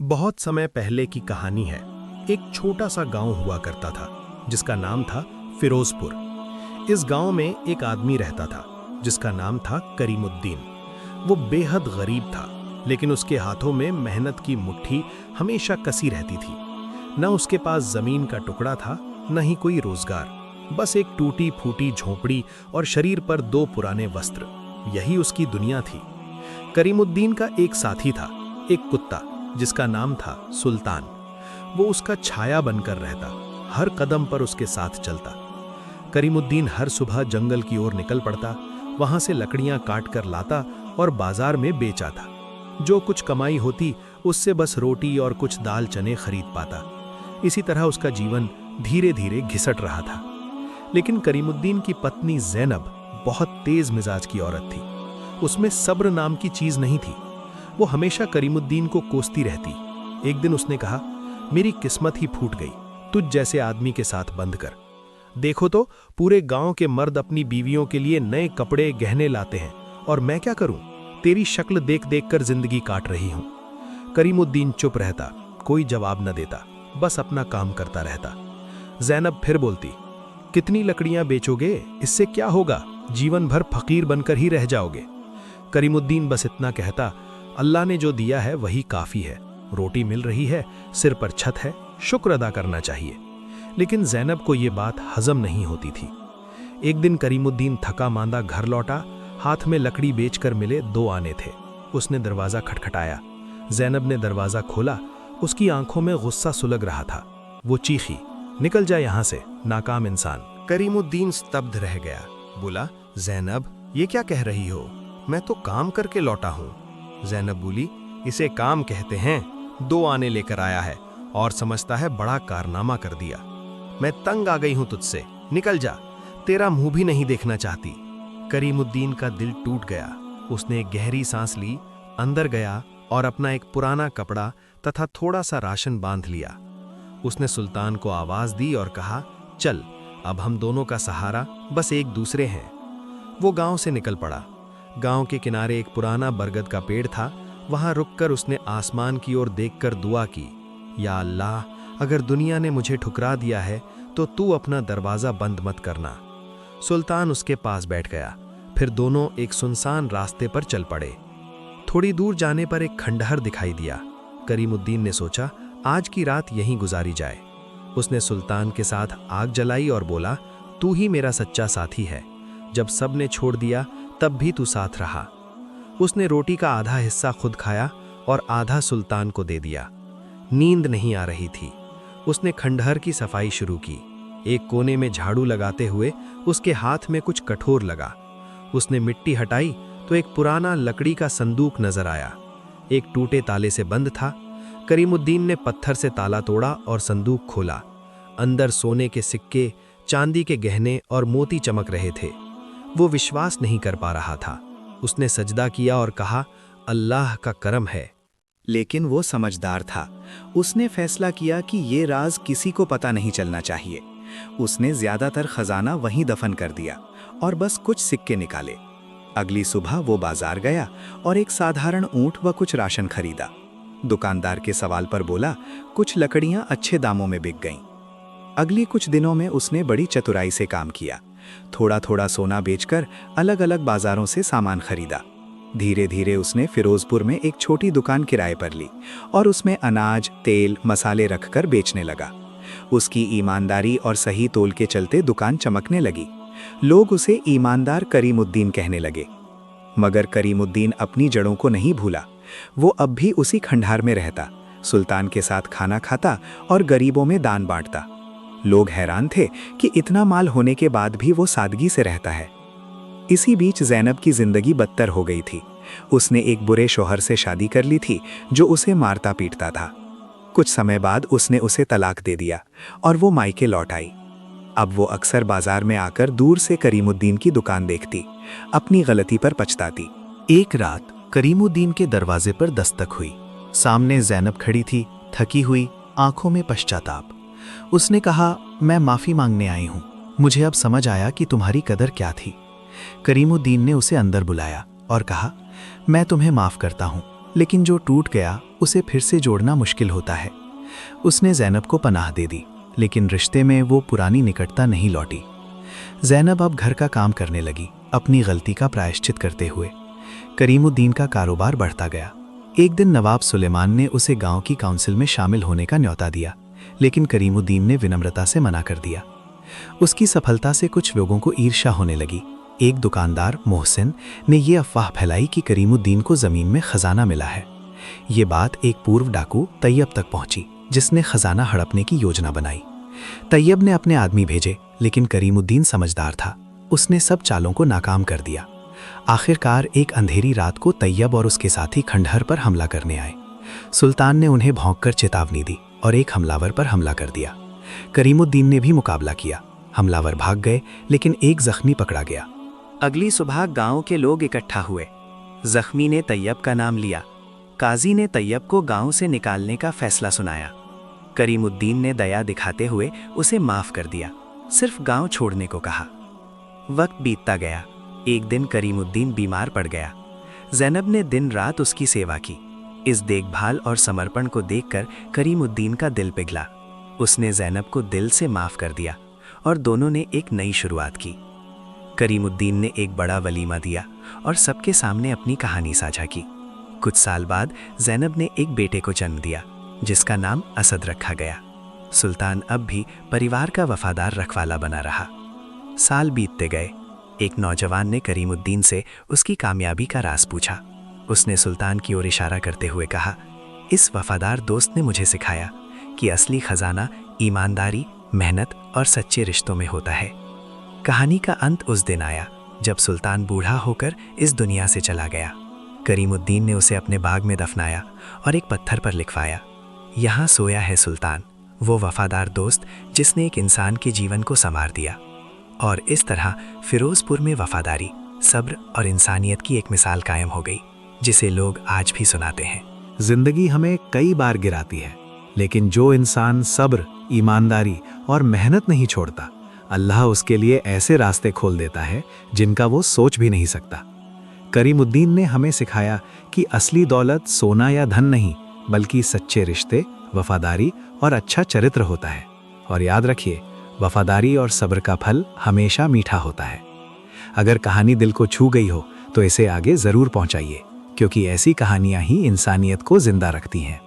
बहुत समय पहले की कहानी है। एक छोटा सा गांव हुआ करता था जिसका नाम था फिरोजपुर। इस गांव में एक आदमी रहता था जिसका नाम था करीमुद्दीन। वो बेहद गरीब था, लेकिन उसके हाथों में मेहनत की मुट्ठी हमेशा कसी रहती थी। न उसके पास जमीन का टुकड़ा था, न ही कोई रोजगार। बस एक टूटी फूटी झोंपड़ी और शरीर पर 2 पुराने वस्त्र, यही उसकी दुनिया थी। करीमुद्दीन का एक साथी था, एक कुत्ता जिसका नाम था सुल्तान। वो उसका छाया बनकर रहता, हर कदम पर उसके साथ चलता। करीमुद्दीन हर सुबह जंगल की ओर निकल पड़ता, वहां से लकड़ियां काट कर लाता और बाजार में बेच आता। जो कुछ कमाई होती उससे बस रोटी और कुछ दाल चने खरीद पाता। इसी तरह उसका जीवन धीरे धीरे घिसट रहा था। लेकिन करीमुद्दीन की पत्नी ज़ैनब बहुत तेज मिजाज की औरत थी। उसमें सब्र नाम की चीज नहीं थी। वो हमेशा करीमुद्दीन को कोसती रहती। एक दिन उसने कहा, मेरी किस्मत ही फूट गई, तुझ जैसे आदमी के साथ बंद कर। देखो तो पूरे गांव के मर्द अपनी बीवियों के लिए नए कपड़े गहने लाते हैं, और मैं क्या करूं? तेरी शक्ल देख देख कर जिंदगी काट रही हूं। करीमुद्दीन चुप रहता, कोई जवाब न देता, बस अपना काम करता रहता। ज़ैनब फिर बोलती, कितनी लकड़ियां बेचोगे? इससे क्या होगा? जीवन भर फकीर बनकर ही रह जाओगे। करीमुद्दीन बस इतना कहता, अल्लाह ने जो दिया है वही काफी है। रोटी मिल रही है, सिर पर छत है, शुक्र अदा करना चाहिए। लेकिन ज़ैनब को ये बात हजम नहीं होती थी। एक दिन करीमुद्दीन थका मांदा घर लौटा। हाथ में लकड़ी बेचकर मिले 2 आने थे। उसने दरवाजा खटखटाया। ज़ैनब ने दरवाजा खोला। उसकी आंखों में गुस्सा सुलग रहा था। वो चीखी, निकल जा यहां से, नाकाम इंसान। करीमुद्दीन स्तब्ध रह गया। बोला, ज़ैनब, ये क्या कह रही हो? मैं तो काम करके लौटा हूं। ज़ैनब बोली, इसे काम कहते हैं? 2 आने लेकर आया है और समझता है बड़ा कारनामा कर दिया। मैं तंग आ गई हूं तुझसे, निकल जा, तेरा मुंह भी नहीं देखना चाहती। करीमुद्दीन का दिल टूट गया। उसने एक गहरी सांस ली, अंदर गया और अपना एक पुराना कपड़ा तथा थोड़ा सा राशन बांध लिया। उसने सुल्तान को आवाज दी और कहा, चल, अब हम दोनों का सहारा बस एक दूसरे हैं। वो गांव से निकल पड़ा। गांव के किनारे एक पुराना बरगद का पेड़ था। वहां रुककर उसने आसमान की ओर देखकर दुआ की, या अल्लाह, अगर दुनिया ने मुझे ठुकरा दिया है तो तू अपना दरवाजा बंद मत करना। सुल्तान उसके पास बैठ गया। फिर दोनों एक सुनसान रास्ते पर चल पड़े। थोड़ी दूर जाने पर एक खंडहर दिखाई दिया। करीमुद्दीन ने सोचा, आज की रात यहीं गुजारी जाए। उसने सुल्तान के साथ आग जलाई और बोला, तू ही मेरा सच्चा साथी है। जब सब ने छोड़ दिया तब भी तू साथ रहा। उसने रोटी का आधा हिस्सा खुद खाया और आधा सुल्तान को दे दिया। नींद नहीं आ रही थी। उसने खंडहर की सफाई शुरू की। एक कोने में झाड़ू लगाते हुए उसके हाथ में कुछ कठोर लगा। उसने मिट्टी हटाई तो एक पुराना लकड़ी का संदूक नजर आया। एक टूटे ताले से बंद था। करीमुद्दीन ने पत्थर से ताला तोड़ा और संदूक खोला। अंदर सोने के सिक्के, चांदी के गहने और मोती चमक रहे थे। वो विश्वास नहीं कर पा रहा था। उसने सजदा किया और कहा, अल्लाह का करम है। लेकिन वो समझदार था। उसने फैसला किया कि ये राज किसी को पता नहीं चलना चाहिए। उसने ज्यादातर खजाना वहीं दफन कर दिया और बस कुछ सिक्के निकाले। अगली सुबह वो बाजार गया और एक साधारण ऊंट व कुछ राशन खरीदा। दुकानदार के सवाल पर बोला, कुछ लकड़ियां अच्छे दामों में बिक गईं। अगली कुछ दिनों में उसने बड़ी चतुराई से काम किया। थोड़ा थोड़ा सोना बेचकर अलग अलग बाजारों से सामान खरीदा। धीरे धीरे उसने फिरोजपुर में एक छोटी दुकान किराए पर ली और उसमें अनाज, तेल, मसाले रखकर बेचने लगा। उसकी ईमानदारी और सही तोल के चलते दुकान चमकने लगी। लोग उसे ईमानदार करीमुद्दीन कहने लगे। मगर करीमुद्दीन अपनी जड़ों को नहीं भूला। वो अब भी उसी खंडहर में रहता, सुल्तान के साथ खाना खाता और गरीबों में दान बांटता। लोग हैरान थे कि इतना माल होने के बाद भी वो सादगी से रहता है। इसी बीच ज़ैनब की जिंदगी बदतर हो गई थी। उसने एक बुरे शौहर से शादी कर ली थी जो उसे मारता पीटता था। कुछ समय बाद उसने उसे तलाक दे दिया और वो मायके लौट आई। अब वो अक्सर बाजार में आकर दूर से करीमुद्दीन की दुकान देखती, अपनी गलती पर पछताती। एक रात करीमुद्दीन के दरवाजे पर दस्तक हुई। सामने ज़ैनब खड़ी थी, थकी हुई, आंखों में पश्चाताप। उसने कहा, मैं माफी मांगने आई हूं। मुझे अब समझ आया कि तुम्हारी कदर क्या थी। करीमुद्दीन ने उसे अंदर बुलाया और कहा, मैं तुम्हें माफ करता हूं, लेकिन जो टूट गया उसे फिर से जोड़ना मुश्किल होता है। उसने ज़ैनब को पनाह दे दी, लेकिन रिश्ते में वो पुरानी निकटता नहीं लौटी। ज़ैनब अब घर का काम करने लगी, अपनी गलती का प्रायश्चित करते हुए। करीमुद्दीन का कारोबार बढ़ता गया। एक दिन नवाब सुलेमान ने उसे गांव की काउंसिल में शामिल होने का न्योता दिया, लेकिन करीमुद्दीन ने विनम्रता से मना कर दिया। उसकी सफलता से कुछ लोगों को ईर्ष्या होने लगी। एक दुकानदार मोहसिन ने ये अफवाह फैलाई कि करीमुद्दीन को ज़मीन में खजाना मिला है। ये बात एक पूर्व डाकू तैयब तक पहुंची, जिसने खजाना हड़पने की योजना बनाई। तैयब ने अपने आदमी भेजे, लेकिन करीमुद्दीन समझदार था। उसने सब चालों को नाकाम कर दिया। आखिरकार एक अंधेरी रात को तैयब और उसके साथी खंडहर पर हमला करने आए। सुल्तान ने उन्हें भौंककर चेतावनी दी और एक हमलावर पर हमला कर दिया। करीमुद्दीन ने भी मुकाबला किया। हमलावर भाग गए, लेकिन एक जख्मी पकड़ा गया। अगली सुबह गांव के लोग इकट्ठा हुए। जख्मी ने तैयब का नाम लिया। काजी ने तैयब को गांव से निकालने का फैसला सुनाया। करीमुद्दीन ने दया दिखाते हुए उसे माफ कर दिया, सिर्फ गांव छोड़ने को कहा। वक्त बीतता गया। एक दिन करीमुद्दीन बीमार पड़ गया। ज़ैनब ने दिन रात उसकी सेवा की। इस देखभाल और समर्पण को देखकर करीमुद्दीन का दिल पिघला। उसने ज़ैनब को दिल से माफ कर दिया और दोनों ने एक नई शुरुआत की। करीमुद्दीन ने एक बड़ा वलीमा दिया और सबके सामने अपनी कहानी साझा की। कुछ साल बाद ज़ैनब ने एक बेटे को जन्म दिया, जिसका नाम असद रखा गया। सुल्तान अब भी परिवार का वफादार रखवाला बना रहा। साल बीतते गए। एक नौजवान ने करीमुद्दीन से उसकी कामयाबी का राज पूछा। उसने सुल्तान की ओर इशारा करते हुए कहा, इस वफादार दोस्त ने मुझे सिखाया कि असली खजाना ईमानदारी, मेहनत और सच्चे रिश्तों में होता है। कहानी का अंत उस दिन आया जब सुल्तान बूढ़ा होकर इस दुनिया से चला गया। करीमुद्दीन ने उसे अपने बाग में दफनाया और एक पत्थर पर लिखवाया, यहाँ सोया है सुल्तान, वो वफादार दोस्त जिसने एक इंसान के जीवन को संवार दिया। और इस तरह फिरोजपुर में वफादारी, सब्र और इंसानियत की एक मिसाल कायम हो गई, जिसे लोग आज भी सुनाते हैं। जिंदगी हमें कई बार गिराती है, लेकिन जो इंसान सब्र, ईमानदारी और मेहनत नहीं छोड़ता, अल्लाह उसके लिए ऐसे रास्ते खोल देता है जिनका वो सोच भी नहीं सकता। करीमुद्दीन ने हमें सिखाया कि असली दौलत सोना या धन नहीं, बल्कि सच्चे रिश्ते, वफादारी और अच्छा चरित्र होता है। और याद रखिए, वफादारी और सब्र का फल हमेशा मीठा होता है। अगर कहानी दिल को छू गई हो तो इसे आगे ज़रूर पहुंचाइए, क्योंकि ऐसी कहानियां ही इंसानियत को जिंदा रखती हैं।